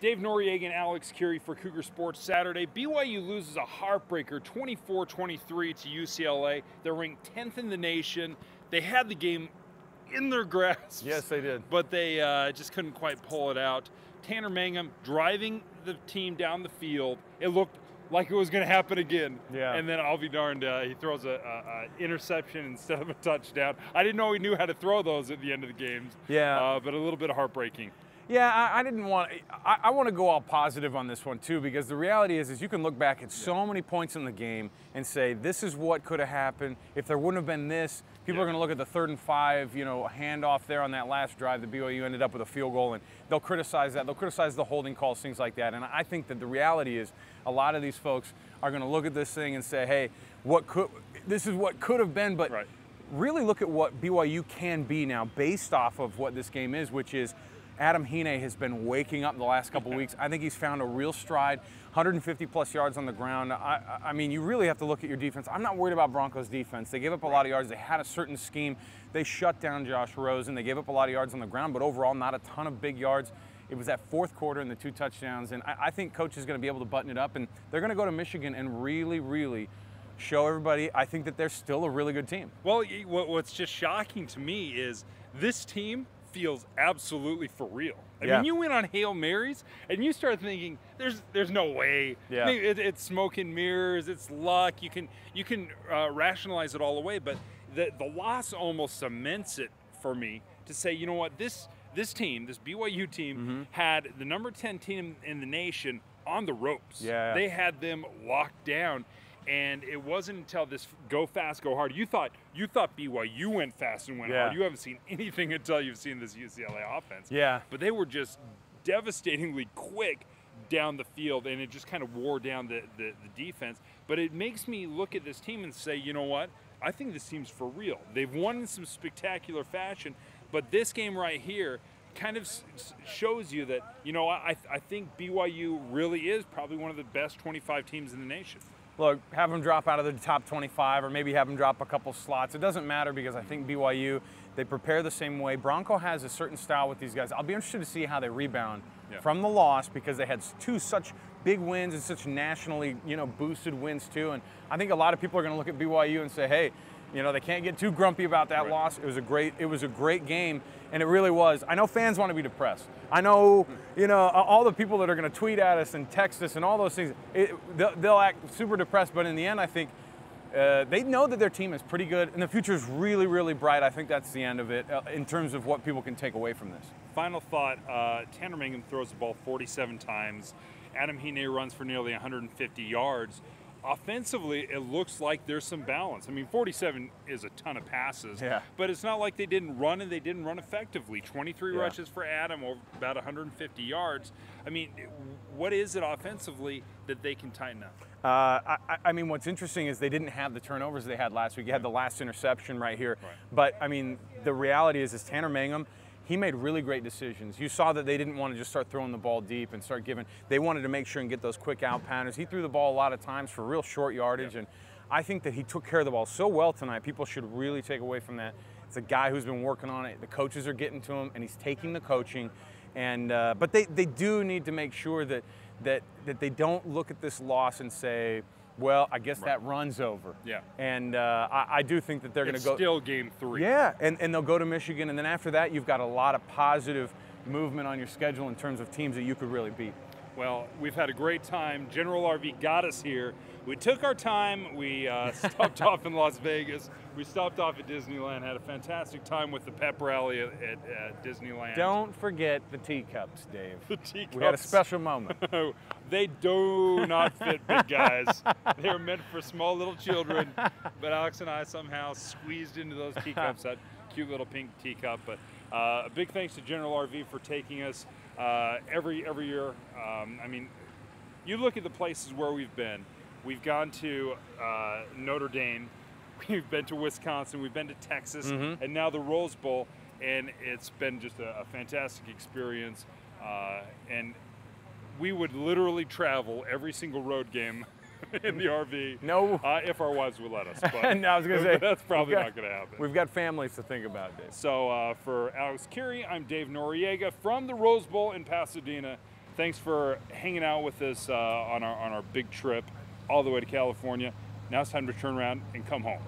Dave Noriega and Alex Curie for Cougar Sports Saturday. BYU loses a heartbreaker 24-23 to UCLA. They're ranked 10th in the nation. They had the game in their grasp. Yes, they did. But they just couldn't quite pull it out. Tanner Mangum driving the team down the field. It looked like it was going to happen again. Yeah. And then I'll be darned, he throws a interception instead of a touchdown. I didn't know he knew how to throw those at the end of the games. Yeah. But a little bit heartbreaking. Yeah, I didn't want. I want to go all positive on this one too, because the reality is you can look back at so many points in the game and say this is what could have happened if there wouldn't have been this. People are going to look at the 3rd and 5, handoff there on that last drive. The BYU ended up with a field goal, and they'll criticize that. They'll criticize the holding calls, things like that. And I think that the reality is a lot of these folks are going to look at this thing and say, hey, this is what could have been, but really look at what BYU can be now based off of what this game is, which is Adam Hine has been waking up the last couple of weeks. I think he's found a real stride, 150-plus yards on the ground. I mean, you really have to look at your defense. I'm not worried about Broncos' defense. They gave up a lot of yards. They had a certain scheme. They shut down Josh Rosen. They gave up a lot of yards on the ground, but overall not a ton of big yards. It was that 4th quarter and the 2 touchdowns, and I think Coach is going to be able to button it up, and they're going to go to Michigan and really, really show everybody I think that they're still a really good team. Well, what's just shocking to me is this team feels absolutely for real. I mean, you went on Hail Marys and you start thinking, there's no way. Yeah. It's smoke and mirrors, it's luck. You can rationalize it all away, but the loss almost cements it for me to say, you know what, this team, this BYU team, had the number 10 team in the nation on the ropes. Yeah. They had them locked down. And it wasn't until this go fast, go hard. You thought BYU went fast and went hard. You haven't seen anything until you've seen this UCLA offense. Yeah. But they were just devastatingly quick down the field, and it just kind of wore down the defense. But it makes me look at this team and say, you know what? I think this team's for real. They've won in some spectacular fashion, but this game right here kind of shows you that, I think BYU really is probably one of the best 25 teams in the nation. Look, have them drop out of the top 25 or maybe have them drop a couple slots. It doesn't matter because I think BYU, they prepare the same way. Bronco has a certain style with these guys. I'll be interested to see how they rebound from the loss because they had 2 such big wins and such nationally, boosted wins too. And I think a lot of people are going to look at BYU and say, hey, they can't get too grumpy about that loss. It was a great game, and it really was. I know fans want to be depressed. I know, all the people that are going to tweet at us and text us and all those things, they'll act super depressed, but in the end, I think they know that their team is pretty good, and the future is really, really bright. I think that's the end of it in terms of what people can take away from this. Final thought, Tanner Mangum throws the ball 47 times. Adam Hine runs for nearly 150 yards. Offensively, it looks like there's some balance. I mean, 47 is a ton of passes, but it's not like they didn't run and they didn't run effectively. 23 rushes for Adam, over about 150 yards. I mean, what is it offensively that they can tighten up? I mean, what's interesting is they didn't have the turnovers they had last week. You had the last interception right here. But, I mean, the reality is Tanner Mangum, he made really great decisions. You saw that they didn't want to just start throwing the ball deep and start giving. They wanted to make sure and get those quick out patterns. He threw the ball a lot of times for real short yardage, and I think that he took care of the ball so well tonight. People should really take away from that. It's a guy who's been working on it. The coaches are getting to him, and he's taking the coaching. And but they do need to make sure that they don't look at this loss and say, well, I guess that run's over. And I do think that they're going to go. It's still game 3. And they'll go to Michigan, and then after that, you've got a lot of positive movement on your schedule in terms of teams that you could really beat. Well, we've had a great time. General RV got us here. We took our time. We stopped off in Las Vegas. We stopped off at Disneyland, had a fantastic time with the pep rally at Disneyland. Don't forget the teacups, Dave. The teacups. We had a special moment. They do not fit big guys. They are meant for small little children, but Alex and I somehow squeezed into those teacups, that cute little pink teacup. But a big thanks to General RV for taking us every year. I mean, you look at the places where we've been. We've gone to Notre Dame, we've been to Wisconsin, we've been to Texas, and now the Rose Bowl, and it's been just a fantastic experience. And we would literally travel every single road game in the RV. No. If our wives would let us. But no, I was going to say. That's probably not going to happen. We've got families to think about, Dave. So for Alex Curie, I'm Dave Noriega from the Rose Bowl in Pasadena. thanks for hanging out with us on our big trip all the way to California. Now it's time to turn around and come home.